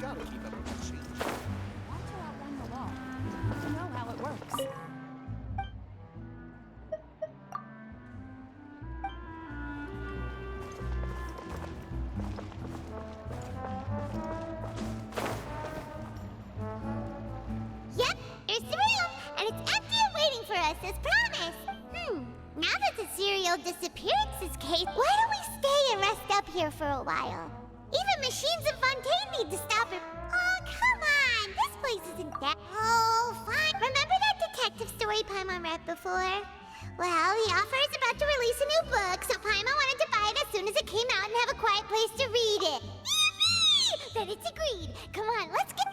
gotta keep up with the change. Want to outrun the law? You know how it works. Yep, here's the room, and it's empty and waiting for us as promised. Now that the serial disappearances case, why don't we stay and rest up here for a while? Even Machines and Fontaine need to stop it. Oh, come on, this place isn't that. Oh, fine. Remember that detective story Paimon read before? Well, the author is about to release a new book, so Paimon wanted to buy it as soon as it came out and have a quiet place to read it. Yippee! Then it's agreed. Come on, let's get...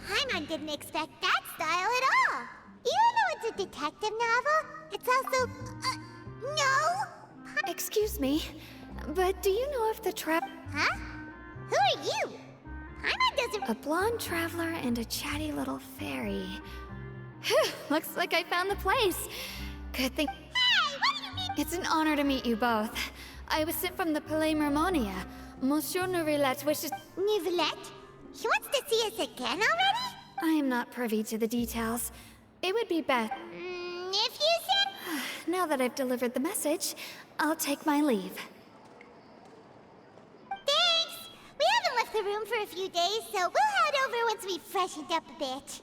Paimon didn't expect that style at all. Even though it's a detective novel, it's also... no? Excuse me, but do you know if the Huh? Who are you? Paimon doesn't... A blonde traveler and a chatty little fairy. Phew, looks like I found the place. Good thing. Hey, what do you mean? It's an honor to meet you both. I was sent from the Palais Mermonia. Monsieur Nouvillette wishes... Nivelette? He wants to see us again already? I am not privy to the details. It would be best... If you said... Now that I've delivered the message, I'll take my leave. Thanks! We haven't left the room for a few days, so we'll head over once we've freshened up a bit.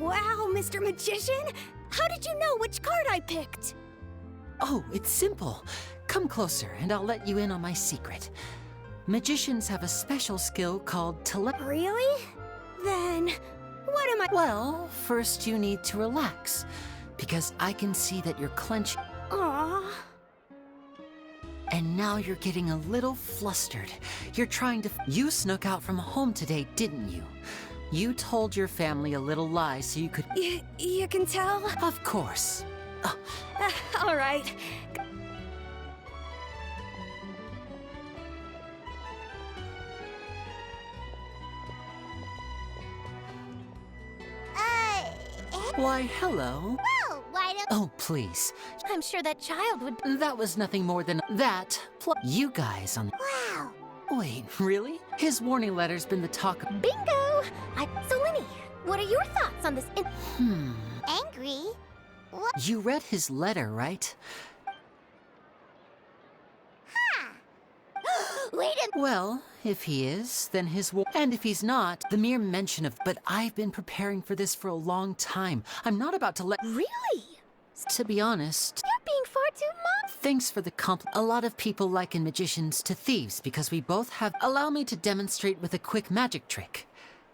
Wow, Mr. Magician! How did you know which card I picked? Oh, it's simple. Come closer and I'll let you in on my secret. Magicians have a special skill called Really? Then, what am I— Well, first you need to relax, because I can see that you're clenching. Aww. And now you're getting a little flustered. You're trying to... You snuck out from home today, didn't you? You told your family a little lie so you could... You can tell? Of course. All right. Why, hello. Well, why don't... Oh, please. I'm sure that child would— That was nothing more than that. You guys on... Wow. Wait, really? His warning letter's been the talk of... Bingo! So, Linny, what are your thoughts on this Angry? What? You read his letter, right? Wait a... Well, if he is, then and if he's not, the mere mention of... But I've been preparing for this for a long time. I'm not about to let... Really? To be honest... You're being far too much. Thanks for the A lot of people liken magicians to thieves because we both have... Allow me to demonstrate with a quick magic trick.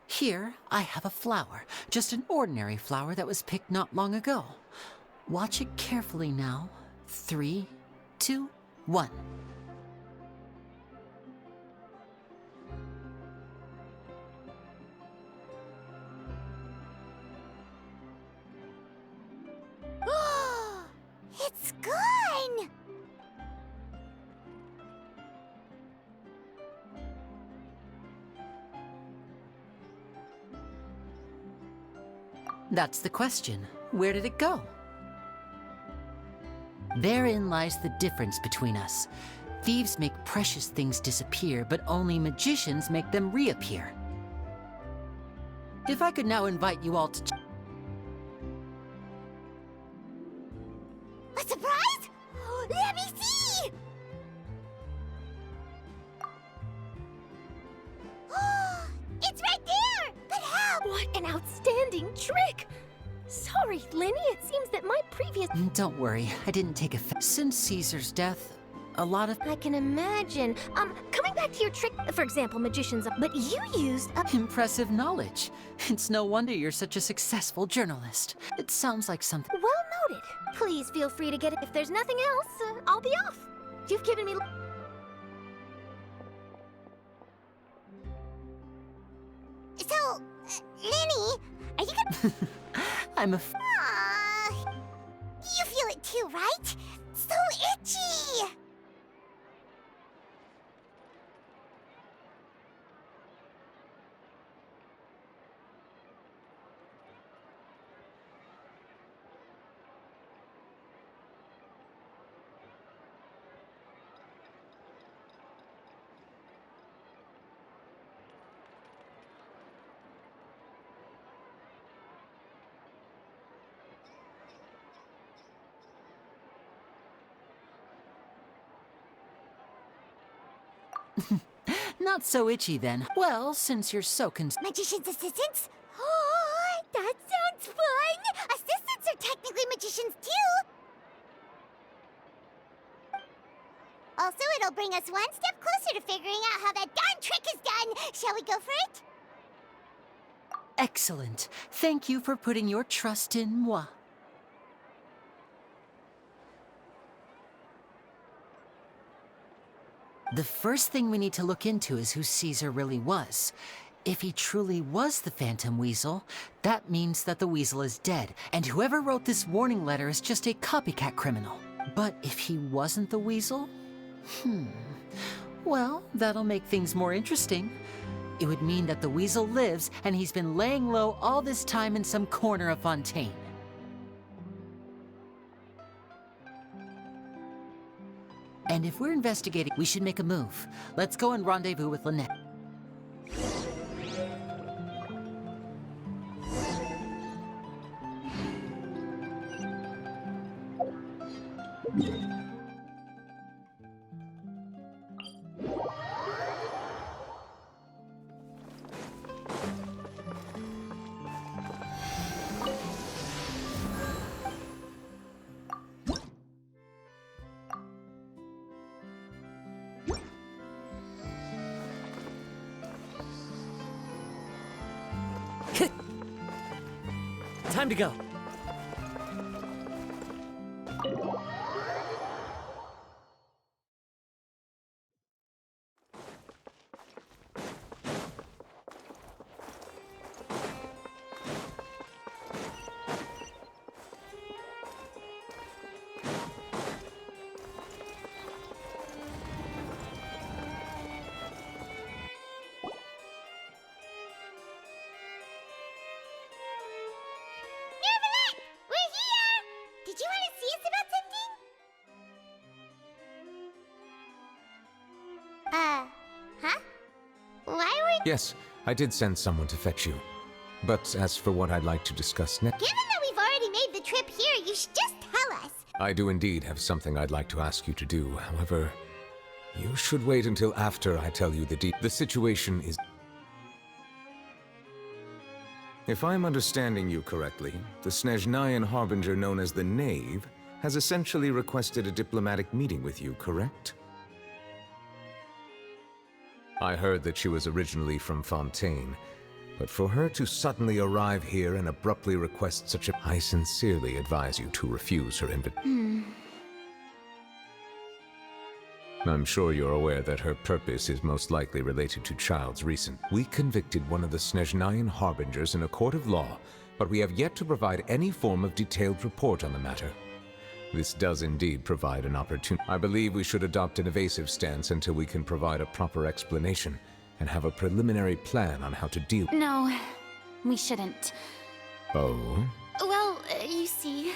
Here, I have a flower. Just an ordinary flower that was picked not long ago. Watch it carefully now. 3, 2, 1. That's the question. Where did it go? Therein lies the difference between us. Thieves make precious things disappear, but only magicians make them reappear. If I could now invite you all to... A surprise? Let me see! It's right there! But how? What an outstanding trick! Sorry, Lenny, it seems that my previous... Don't worry, I didn't take offense. Since Caesar's death, a lot of... I can imagine. Coming back to your trick, for example, magicians, but you used a... Impressive knowledge. It's no wonder you're such a successful journalist. It sounds like something... Well noted. Please feel free to get it. If there's nothing else, I'll be off. You've given me... So, Lenny, are you gonna... I'm a... Aww. You feel it too, right? So itchy! Not so itchy then. Well, since you're so Magician's assistants? Oh, that sounds fun! Assistants are technically magicians too! Also, it'll bring us one step closer to figuring out how that darn trick is done! Shall we go for it? Excellent. Thank you for putting your trust in moi. The first thing we need to look into is who Caesar really was. If he truly was the Phantom Weasel, that means that the Weasel is dead, and whoever wrote this warning letter is just a copycat criminal. But if he wasn't the Weasel? Well, that'll make things more interesting. It would mean that the Weasel lives, and he's been laying low all this time in some corner of Fontaine. And if we're investigating, we should make a move. Let's go and rendezvous with Lynette. Time to go. Did you want to see us about something? Huh? Why were... Yes, I did send someone to fetch you. But as for what I'd like to discuss next... Given that we've already made the trip here, you should just tell us. I do indeed have something I'd like to ask you to do. However, you should wait until after I tell you the situation is... If I'm understanding you correctly, the Snezhnayan harbinger known as the Knave has essentially requested a diplomatic meeting with you, correct? I heard that she was originally from Fontaine, but for her to suddenly arrive here and abruptly request such a... I sincerely advise you to refuse her invitation. I'm sure you're aware that her purpose is most likely related to Child's recent... We convicted one of the Snezhnayan harbingers in a court of law, but we have yet to provide any form of detailed report on the matter. This does indeed provide an opportunity. I believe we should adopt an evasive stance until we can provide a proper explanation and have a preliminary plan on how to deal... No, we shouldn't. Oh? Well, you see,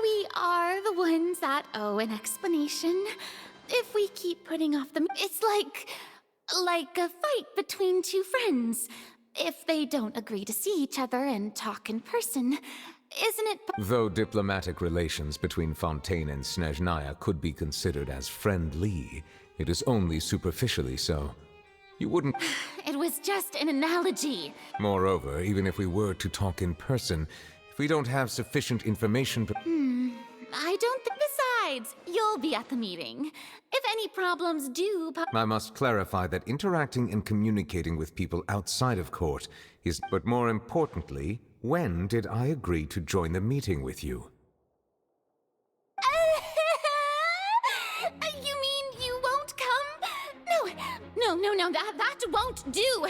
we are the ones that owe an explanation. If we keep putting off the... It's like a fight between two friends. If they don't agree to see each other and talk in person, isn't it... Though diplomatic relations between Fontaine and Snezhnaya could be considered as friendly, it is only superficially so. You wouldn't... It was just an analogy. Moreover, even if we were to talk in person, if we don't have sufficient information... I don't think... Besides, you'll be at the meeting. If any problems do... I must clarify that interacting and communicating with people outside of court is... But more importantly, when did I agree to join the meeting with you? You mean you won't come? No, that won't do.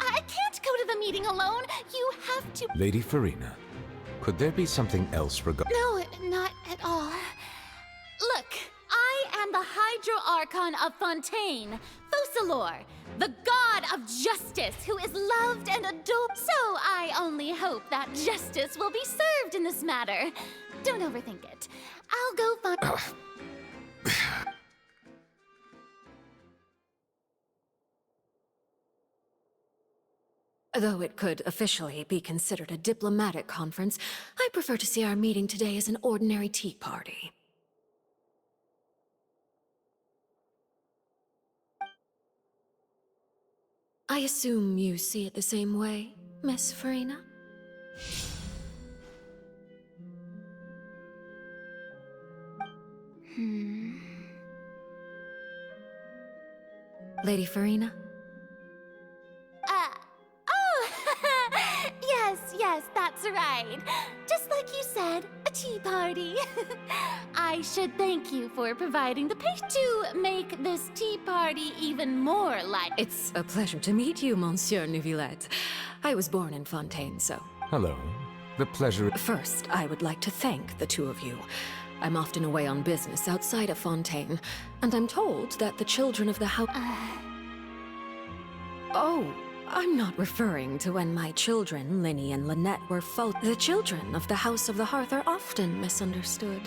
I can't go to the meeting alone. You have to... Lady Farina, could there be something else regarding... No, not at all. Look, I am the Hydro-Archon of Fontaine, Focalor, the god of justice who is loved and adored. So I only hope that justice will be served in this matter. Don't overthink it. I'll go find... Though it could officially be considered a diplomatic conference, I prefer to see our meeting today as an ordinary tea party. I assume you see it the same way, Miss Farina? Lady Farina? Yes, that's right. Just like you said, a tea party. I should thank you for providing the patience to make this tea party even more like... It's a pleasure to meet you, Monsieur Neuvillette. I was born in Fontaine, so... Hello. The pleasure... First, I would like to thank the two of you. I'm often away on business outside of Fontaine, and I'm told that the children of the house... Oh, I'm not referring to when my children, Linny and Lynette, were The children of the House of the Hearth are often misunderstood.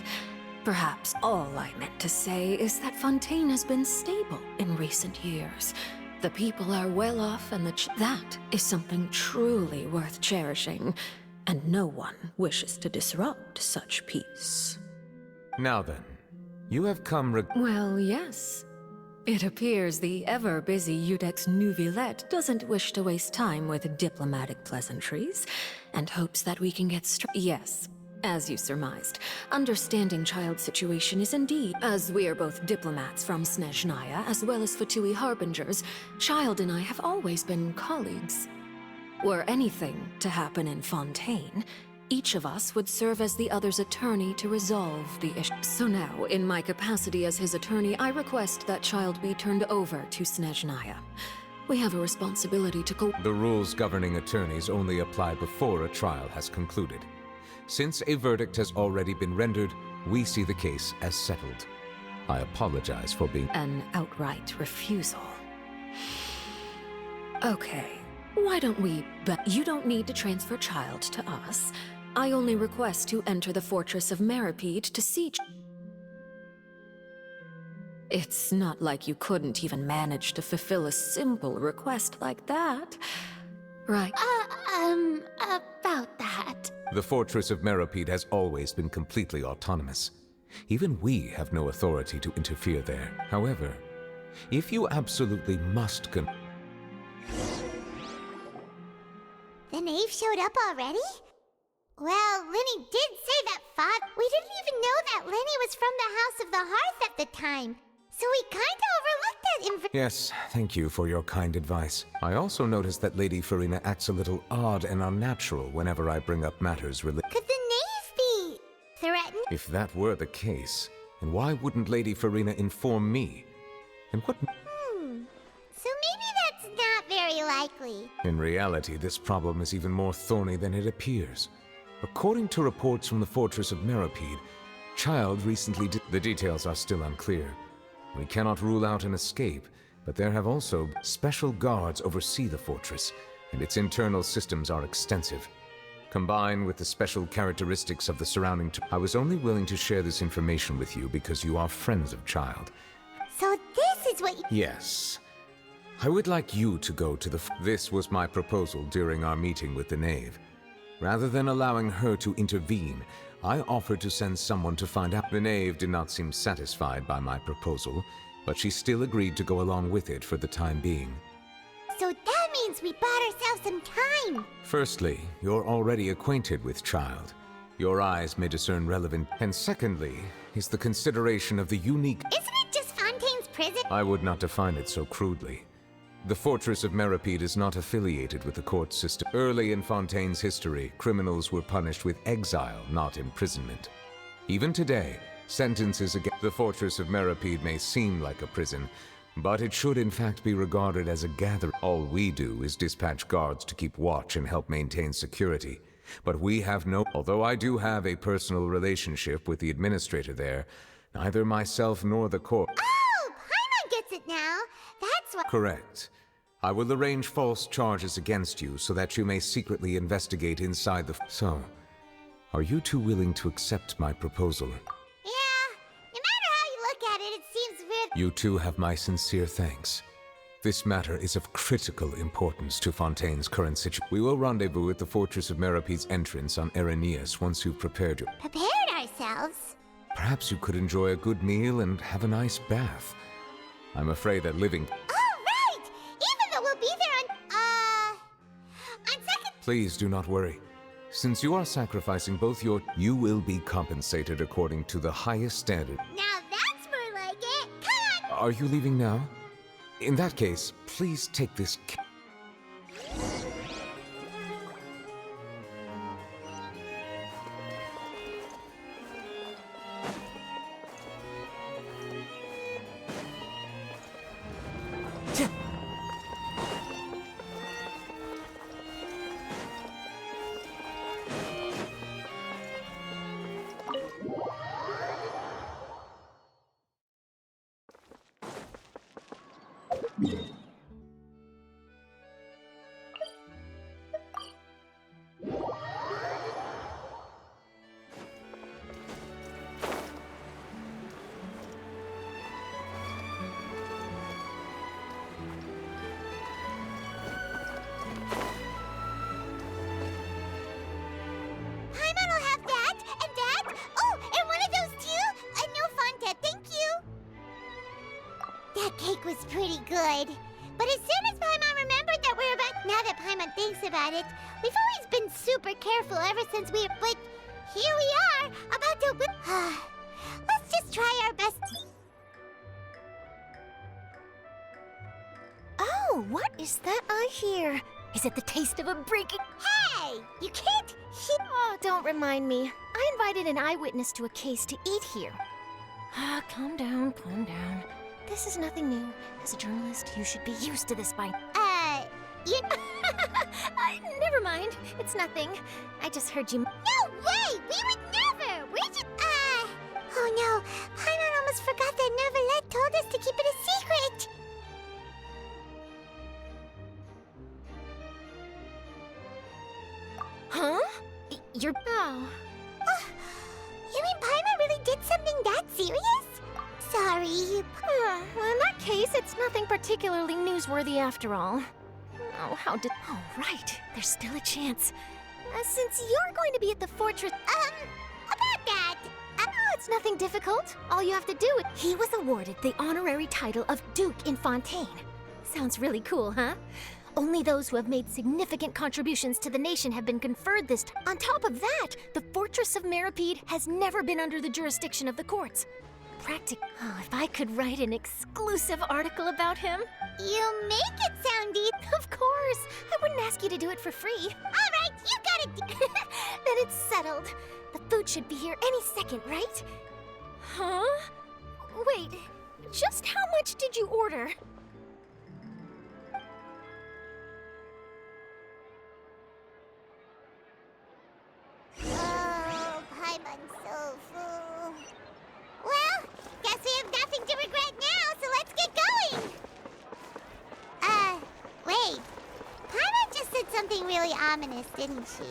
Perhaps all I meant to say is that Fontaine has been stable in recent years. The people are well off, and that is something truly worth cherishing, and no one wishes to disrupt such peace. Now then, you have come Well, yes. It appears the ever-busy Iudex Neuvillette doesn't wish to waste time with diplomatic pleasantries, and hopes that we can get Yes, as you surmised, understanding Child's situation is indeed, as we are both diplomats from Snezhnaya as well as Fatui Harbingers, Child and I have always been colleagues. Were anything to happen in Fontaine, each of us would serve as the other's attorney to resolve the issue. So now, in my capacity as his attorney, I request that Child be turned over to Snezhnaya. We have a responsibility to The rules governing attorneys only apply before a trial has concluded. Since a verdict has already been rendered, we see the case as settled. I apologize for being... An outright refusal. Okay, why don't we... But you don't need to transfer Child to us. I only request to enter the fortress of Meripede to see... It's not like you couldn't even manage to fulfill a simple request like that, right? About that. The fortress of Meripede has always been completely autonomous. Even we have no authority to interfere there. However, if you absolutely must The knave showed up already? Well, Linny did say that we didn't even know that Linny was from the House of the Hearth at the time, so we kinda overlooked that information. Yes, thank you for your kind advice. I also noticed that Lady Farina acts a little odd and unnatural whenever I bring up matters related. Could the knave be threatened? If that were the case, then why wouldn't Lady Farina inform me? And what... So maybe that's not very likely. In reality, this problem is even more thorny than it appears. According to reports from the fortress of Meripede, Child recently The details are still unclear. We cannot rule out an escape, but there have also special guards oversee the fortress, and its internal systems are extensive. Combined with the special characteristics of the surrounding I was only willing to share this information with you because you are friends of Child. So this is what you... Yes. I would like you to go to the... This was my proposal during our meeting with the Knave. Rather than allowing her to intervene, I offered to send someone to find out. The Knave did not seem satisfied by my proposal, but she still agreed to go along with it for the time being. So that means we bought ourselves some time. Firstly, you're already acquainted with Child. Your eyes may discern relevant. And secondly, is the consideration of the unique... Isn't it just Fontaine's prison? I would not define it so crudely. The Fortress of Meripede is not affiliated with the court system. Early in Fontaine's history, criminals were punished with exile, not imprisonment. Even today, sentences against the Fortress of Meripede may seem like a prison, but it should in fact be regarded as a gathering. All we do is dispatch guards to keep watch and help maintain security. But we have no... Although I do have a personal relationship with the administrator there, neither myself nor the court... Oh, Paimon gets it now. That's what... Correct. I will arrange false charges against you so that you may secretly investigate inside the... So, are you two willing to accept my proposal? Yeah, no matter how you look at it, it seems weird. You two have my sincere thanks. This matter is of critical importance to Fontaine's current situation. We will rendezvous at the Fortress of Meripede's entrance on Irenaeus once you've prepared your... Prepared ourselves? Perhaps you could enjoy a good meal and have a nice bath. I'm afraid that living... Oh, right! Even though we'll be there on second... Please do not worry. Since you are sacrificing both your... You will be compensated according to the highest standard. Now that's more like it! Come on! Are you leaving now? In that case, please take this... Paimon will have that, and that. Oh, and one of those too? No Fonta, thank you. That cake was pretty good. But as soon as Paimon remembered that we were about... Now that Paimon thinks about it, we've always been super careful ever since we... But here we are, about to... Let's just try our best. Oh, what is that I hear? Is it the taste of a breaking... Hey, you can't... Oh, don't remind me. I invited an eyewitness to a case to eat here. Calm down, calm down. This is nothing new. As a journalist, you should be used to this by... you... Never mind. It's nothing. I just heard you... No way! We would never! We just... Oh no, Paimon almost forgot that Neverlet told us to keep it a secret! Huh? You're... Oh. You mean Paimon really did something that serious? Sorry. Well, in that case, it's nothing particularly newsworthy after all. Oh, how did... Oh, right. There's still a chance. Since you're going to be at the fortress... About that... it's nothing difficult. All you have to do is... He was awarded the honorary title of Duke in Fontaine. Sounds really cool, huh? Only those who have made significant contributions to the nation have been conferred this time. On top of that, the Fortress of Meripede has never been under the jurisdiction of the courts. Oh, if I could write an exclusive article about him. You make it sound easy. Of course. I wouldn't ask you to do it for free. All right, you got it. Then it's settled. The food should be here any second, right? Huh? Wait, just how much did you order? Oh, Paimon's so full. Well, guess we have nothing to regret now, so let's get going. Wait. Paimon just said something really ominous, didn't she?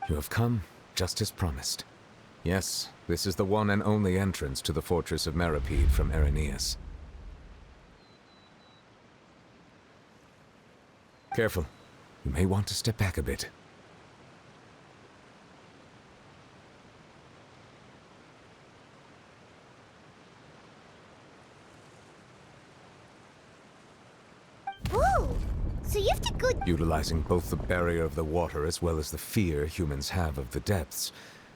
You have come, just as promised. Yes, this is the one and only entrance to the fortress of Meripede from Irenaeus. Careful. You may want to step back a bit. Whoa! So you have to go... Utilizing both the barrier of the water as well as the fear humans have of the depths,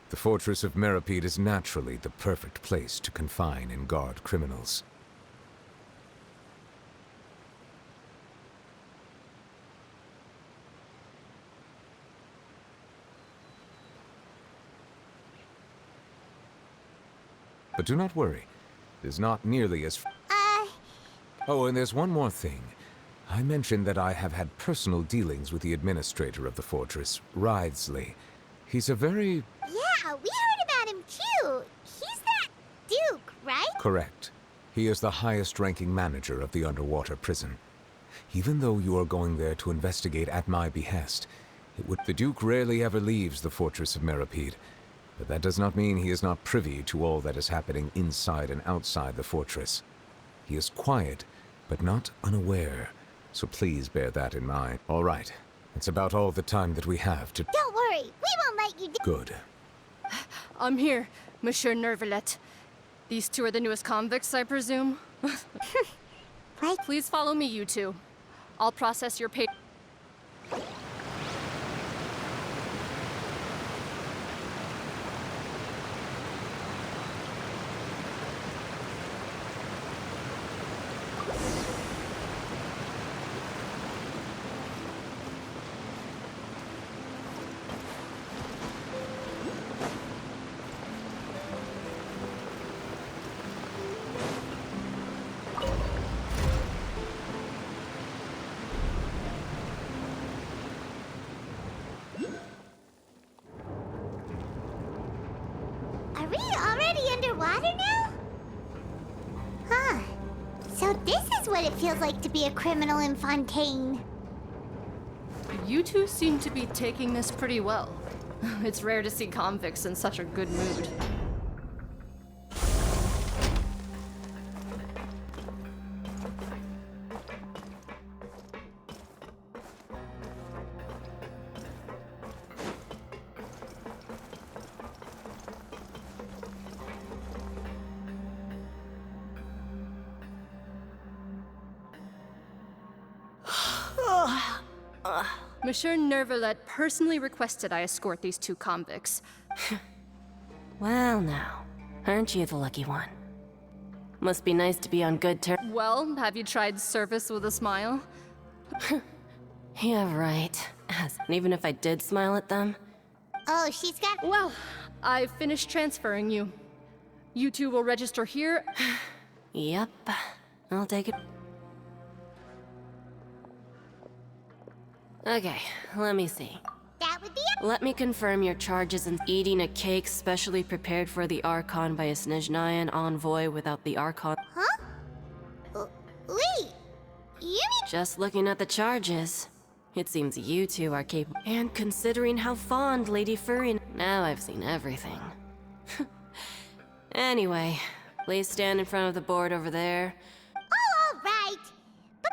the fortress of Meripede is naturally the perfect place to confine and guard criminals. But do not worry. It is not nearly as... Oh, and there's one more thing. I mentioned that I have had personal dealings with the administrator of the fortress, Wriothesley. He's a very... Yeah, we heard about him too. He's that Duke, right? Correct. He is the highest-ranking manager of the underwater prison. Even though you are going there to investigate at my behest, the Duke rarely ever leaves the fortress of Meripede. But that does not mean he is not privy to all that is happening inside and outside the fortress. He is quiet, but not unaware, so please bear that in mind. All right, it's about all the time that we have to... Don't worry, we won't let you do... Good. I'm here, Monsieur Nervalet. These two are the newest convicts, I presume? Right? Please follow me, you two. I'll process your pay... Are we already underwater now? Huh. So this is what it feels like to be a criminal in Fontaine. You two seem to be taking this pretty well. It's rare to see convicts in such a good mood. Monsieur Nervalet personally requested I escort these two convicts. Well now, aren't you the lucky one? Must be nice to be on good terms. Well, have you tried service with a smile? Yeah, right. And even if I did smile at them... Oh, she's got... Well, I've finished transferring you. You two will register here. Yep, I'll take it. Okay, let me see. That would be it. Let me confirm your charges in eating a cake specially prepared for the Archon by a Snezhnayan envoy without the Archon. Huh? Wait. You mean... Just looking at the charges, it seems you two are capable. And considering how fond Lady Furry... Now I've seen everything. Anyway, please stand in front of the board over there. Oh, all right. But...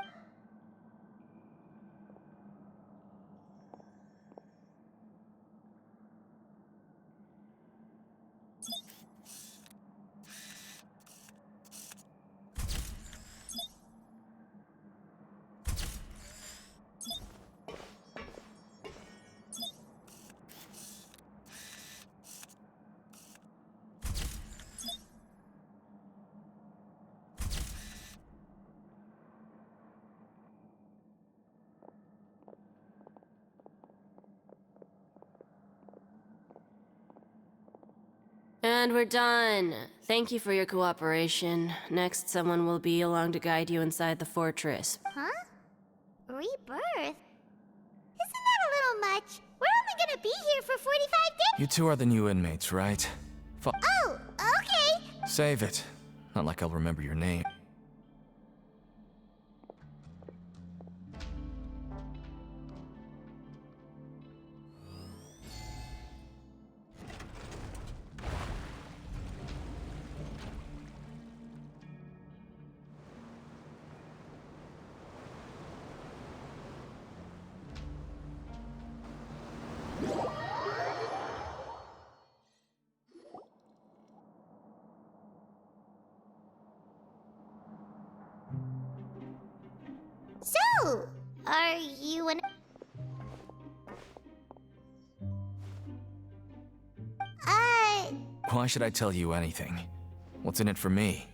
And we're done. Thank you for your cooperation. Next, someone will be along to guide you inside the fortress. Huh? Rebirth? Isn't that a little much? We're only gonna be here for 45 days. You two are the new inmates, right? Oh, okay. Save it. Not like I'll remember your name. Are you an... Why should I tell you anything? What's in it for me?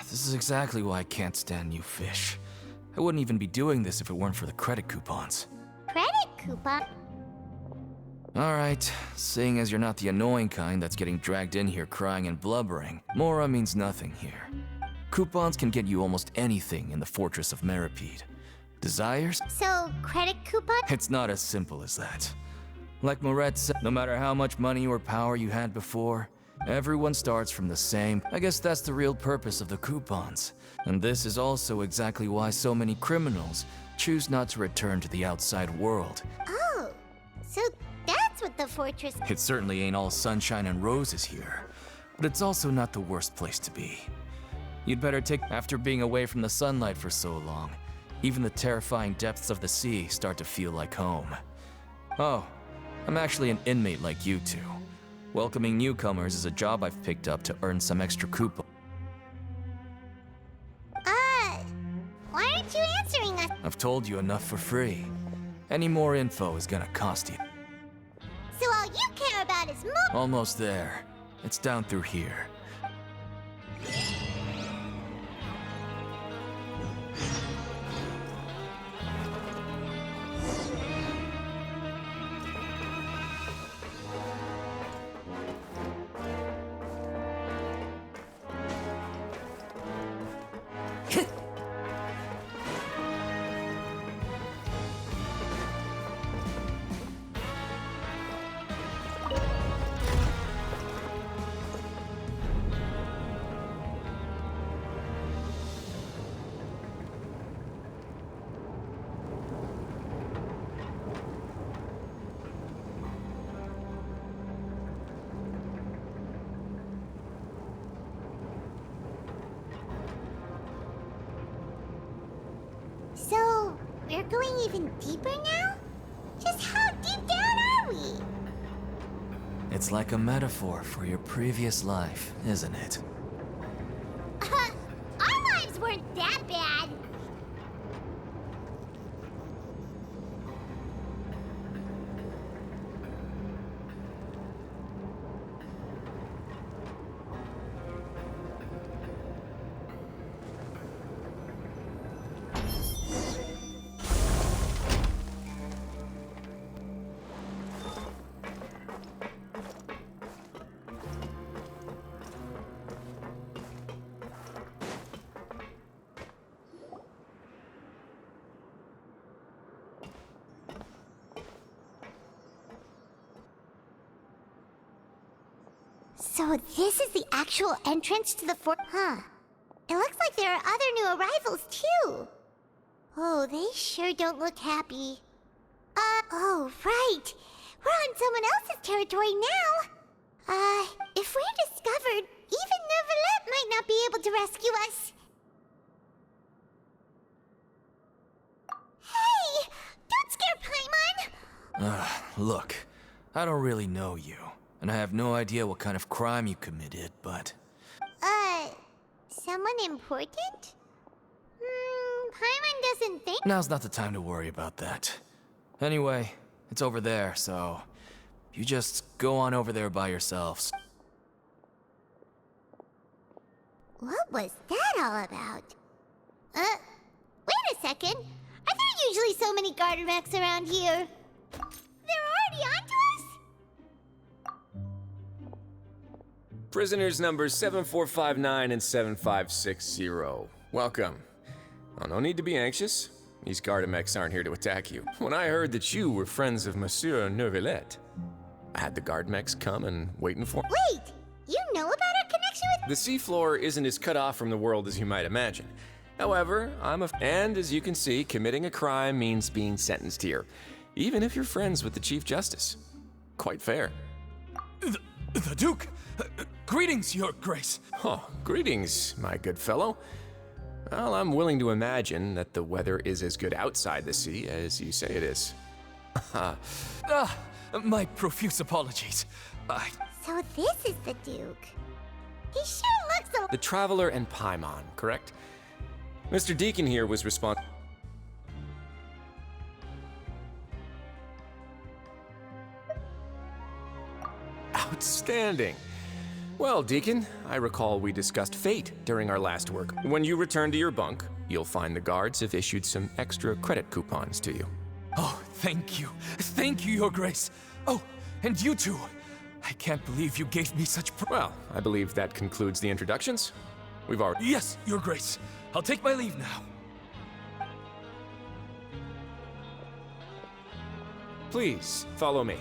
This is exactly why I can't stand you fish. I wouldn't even be doing this if it weren't for the credit coupons. Credit coupon? Alright, seeing as you're not the annoying kind that's getting dragged in here crying and blubbering, Mora means nothing here. Coupons can get you almost anything in the Fortress of Meripede. Desires? So, credit coupon? It's not as simple as that. Like Moret said, no matter how much money or power you had before, everyone starts from the same. I guess that's the real purpose of the coupons. And this is also exactly why so many criminals choose not to return to the outside world. Oh, so that's what the fortress... It certainly ain't all sunshine and roses here, but it's also not the worst place to be. You'd better take... After being away from the sunlight for so long, even the terrifying depths of the sea start to feel like home. Oh, I'm actually an inmate like you two. Welcoming newcomers is a job I've picked up to earn some extra coupons. Why aren't you answering us? I've told you enough for free. Any more info is gonna cost you. So all you care about is more... Almost there. It's down through here. So, we're going even deeper now? Just how deep down are we? It's like a metaphor for your previous life, isn't it? Our lives weren't that bad. So this is the actual entrance to the fort? Huh. It looks like there are other new arrivals, too. Oh, they sure don't look happy. Oh, right. We're on someone else's territory now. If we're discovered, even Neuvillette might not be able to rescue us. Hey! Don't scare Paimon! Look, I don't really know you, and I have no idea what kind of crime you committed, but... Someone important? Paimon doesn't think... Now's not the time to worry about that. Anyway, it's over there, so... You just go on over there by yourselves. What was that all about? Wait a second. Are there usually so many garter mechs around here? They're already onto us? Prisoners numbers 7459 and 7560. Welcome. Oh, no need to be anxious. These Gardamex aren't here to attack you. When I heard that you were friends of Monsieur Neuvillette, I had the Gardamex come and waiting for... Wait! You know about our connection with... The seafloor isn't as cut off from the world as you might imagine. However, and as you can see, committing a crime means being sentenced here, even if you're friends with the Chief Justice. Quite fair. The Duke! Greetings, Your Grace! Oh, greetings, my good fellow. Well, I'm willing to imagine that the weather is as good outside the sea as you say it is. My profuse apologies. So this is the Duke. He sure looks a... The Traveler and Paimon, correct? Mr. Deacon here was responsible. Outstanding. Well, Deacon, I recall we discussed fate during our last work. When you return to your bunk, you'll find the guards have issued some extra credit coupons to you. Oh, thank you. Thank you, Your Grace. Oh, and you too. I can't believe you gave me such Well, I believe that concludes the introductions. We've already... Yes, Your Grace. I'll take my leave now. Please, follow me.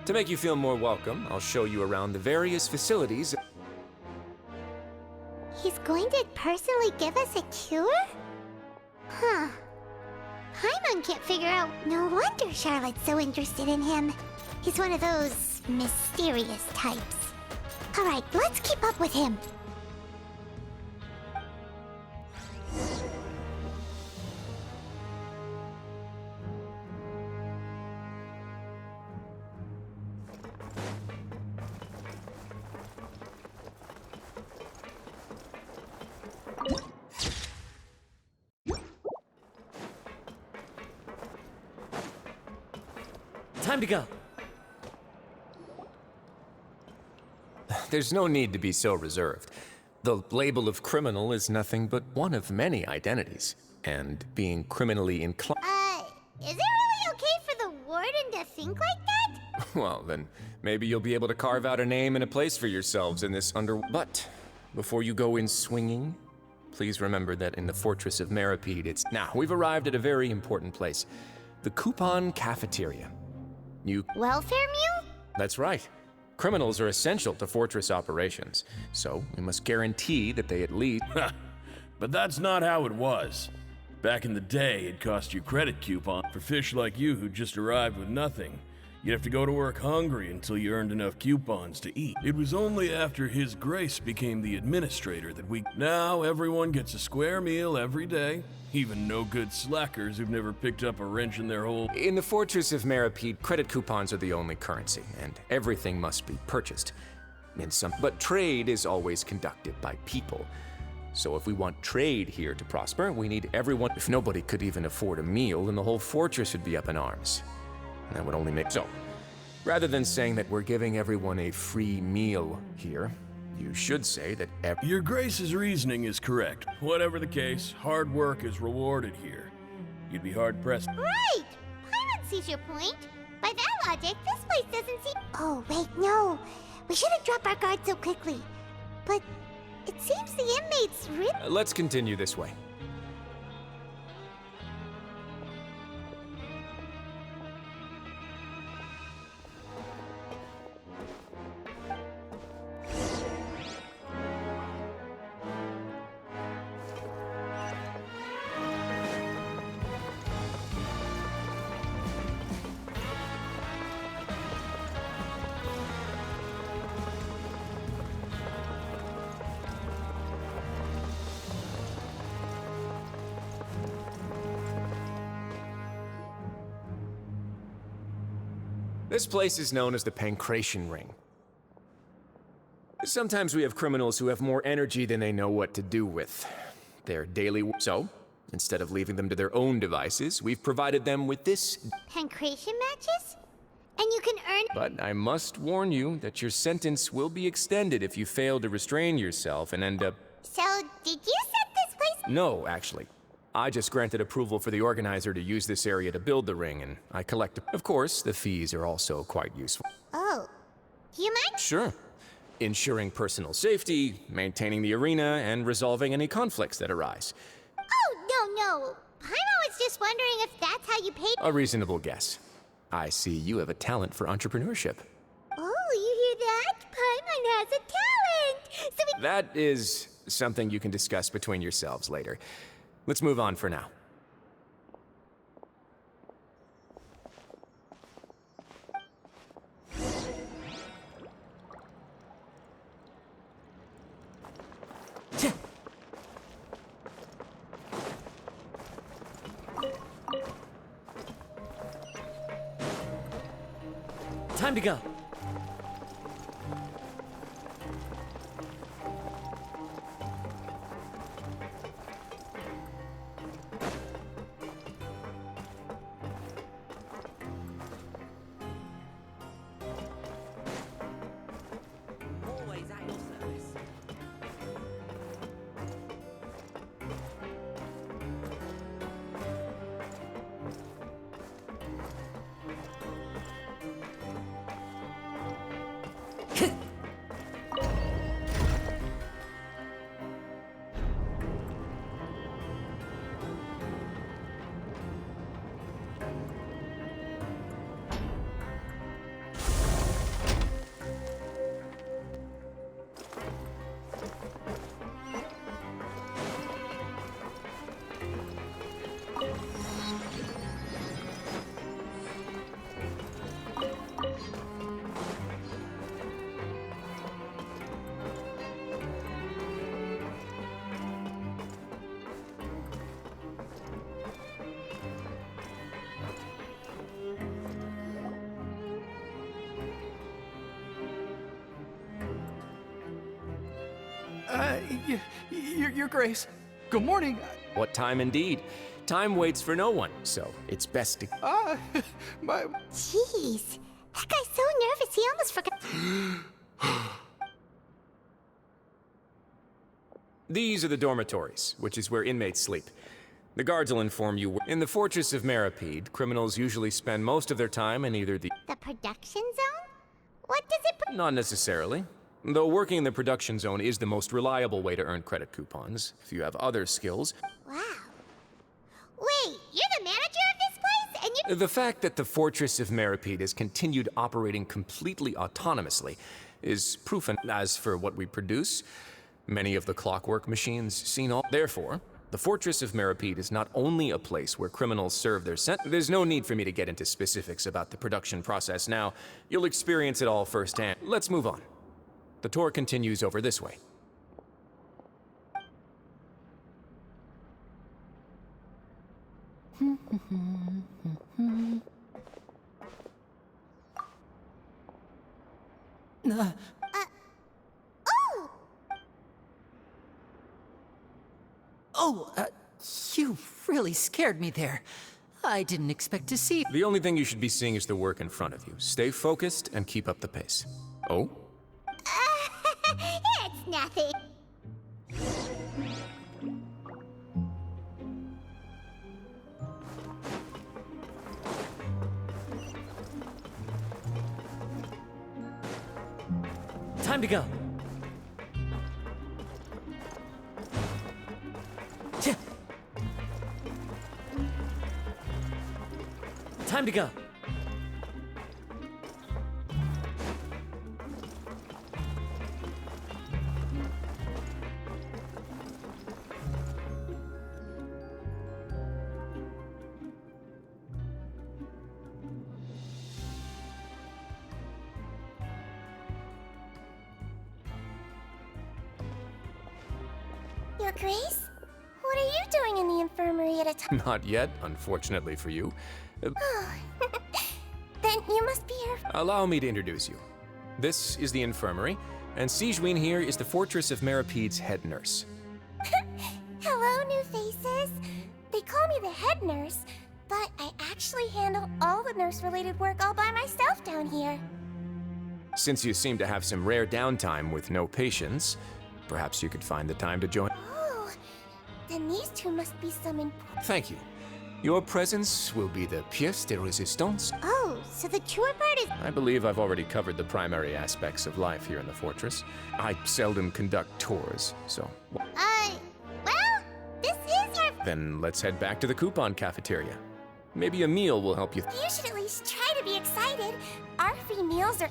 To make you feel more welcome, I'll show you around the various facilities. He's going to personally give us a cure? Huh. Paimon can't figure out. No wonder Charlotte's so interested in him. He's one of those mysterious types. Alright, let's keep up with him. Time to go. There's no need to be so reserved. The label of criminal is nothing but one of many identities. And being criminally inclined... Is it really okay for the warden to think like that? Well, then, maybe you'll be able to carve out a name and a place for yourselves in this But, before you go in swinging, please remember that in the Fortress of Meripede, it's... Now, we've arrived at a very important place. The Coupon Cafeteria. Welfare mule? That's right. Criminals are essential to Fortress operations, so we must guarantee that they at least... But that's not how it was. Back in the day, it cost you credit coupon for fish like you who just arrived with nothing. You'd have to go to work hungry until you earned enough coupons to eat. It was only after His Grace became the administrator that Now everyone gets a square meal every day. Even no-good slackers who've never picked up a wrench in their whole... In the Fortress of Meripede, credit coupons are the only currency, and everything must be purchased. But trade is always conducted by people. So if we want trade here to prosper, we need everyone... If nobody could even afford a meal, then the whole fortress would be up in arms. And that would only make... So, rather than saying that we're giving everyone a free meal here, you should say that Your Grace's reasoning is correct. Whatever the case, hard work is rewarded here. You'd be hard-pressed. Right! Paimon sees your point. By that logic, this place doesn't seem... Oh, wait, no. We shouldn't drop our guard so quickly. But it seems the inmates really... Let's continue this way. This place is known as the Pancration Ring. Sometimes we have criminals who have more energy than they know what to do with. Their daily... So, instead of leaving them to their own devices, we've provided them with this... Pancration matches? And you can earn... But I must warn you that your sentence will be extended if you fail to restrain yourself and end up... So, did you set this place... No, actually. I just granted approval for the organizer to use this area to build the ring, and I collect... Of course, the fees are also quite useful. Oh. Do you mind? Sure. Ensuring personal safety, maintaining the arena, and resolving any conflicts that arise. Oh, no. Paimon was just wondering if that's how you paid... A reasonable guess. I see you have a talent for entrepreneurship. Oh, you hear that? Paimon has a talent! So That is something you can discuss between yourselves later. Let's move on for now. Time to go. Your Grace. Good morning. What time indeed? Time waits for no one, so it's best to... My... Jeez. That guy's so nervous he almost forgot. These are the dormitories, which is where inmates sleep. The guards will inform you. In the Fortress of Meripede, criminals usually spend most of their time in either the... The production zone? What does it... Not necessarily. Though working in the production zone is the most reliable way to earn credit coupons. If you have other skills... Wow. Wait, you're the manager of this place? And you... The fact that the Fortress of Meripede has continued operating completely autonomously is proof. As for what we produce, many of the clockwork machines seen all... Therefore, the Fortress of Meripede is not only a place where criminals serve their sentence. There's no need for me to get into specifics about the production process now. You'll experience it all firsthand. Let's move on. The tour continues over this way. You really scared me there. I didn't expect to see... The only thing you should be seeing is the work in front of you. Stay focused and keep up the pace. Oh? It's nothing. Time to go. Time to go. Your Grace? What are you doing in the infirmary at a time? Not yet, unfortunately for you. Then you must be here. Allow me to introduce you. This is the infirmary, and Sijuin here is the Fortress of Meripede's head nurse. Hello, new faces. They call me the head nurse, but I actually handle all the nurse-related work all by myself down here. Since you seem to have some rare downtime with no patients, perhaps you could find the time to join. Oh, then these two must be some important... Thank you. Your presence will be the pièce de résistance. Oh, so the tour part is... I believe I've already covered the primary aspects of life here in the fortress. I seldom conduct tours, so... well, this is our... Then let's head back to the coupon cafeteria. Maybe a meal will help you... You should at least try to be excited. Our free meals are...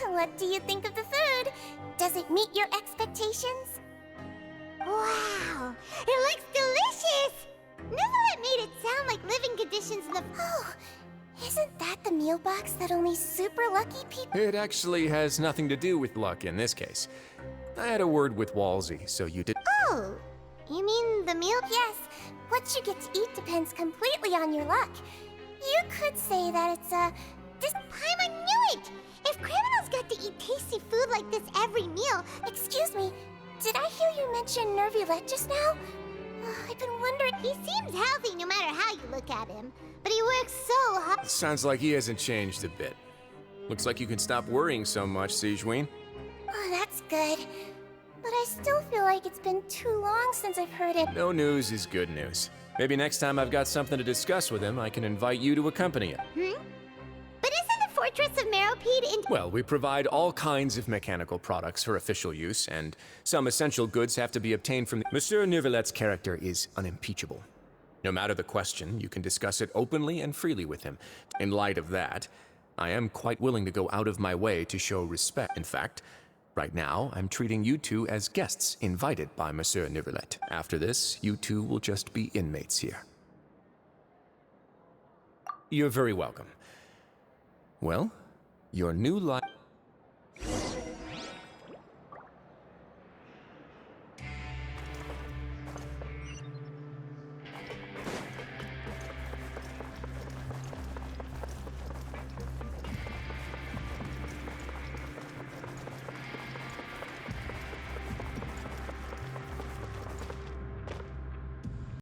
What do you think of the food? Does it meet your expectations? Wow, it looks delicious! Neverlet made it sound like living conditions in the... Oh, isn't that the meal box that only super lucky people... It actually has nothing to do with luck in this case. I had a word with Walsey, so you did... Oh, you mean the meal? Yes, what you get to eat depends completely on your luck. You could say that it's a... This time I knew it! If criminals got to eat tasty food like this every meal... Excuse me, did I hear you mention Nervulette just now? I've been wondering... He seems healthy no matter how you look at him. But he works so hard... Sounds like he hasn't changed a bit. Looks like you can stop worrying so much, Sigewinne. Oh, that's good. But I still feel like it's been too long since I've heard it. No news is good news. Maybe next time I've got something to discuss with him, I can invite you to accompany him. But isn't the Fortress of Meropide in... Well, we provide all kinds of mechanical products for official use, and some essential goods have to be obtained from... Monsieur Nervulette's character is unimpeachable. No matter the question, you can discuss it openly and freely with him. In light of that, I am quite willing to go out of my way to show respect. In fact, right now, I'm treating you two as guests invited by Monsieur Nervulette. After this, you two will just be inmates here. You're very welcome. Well, your new life...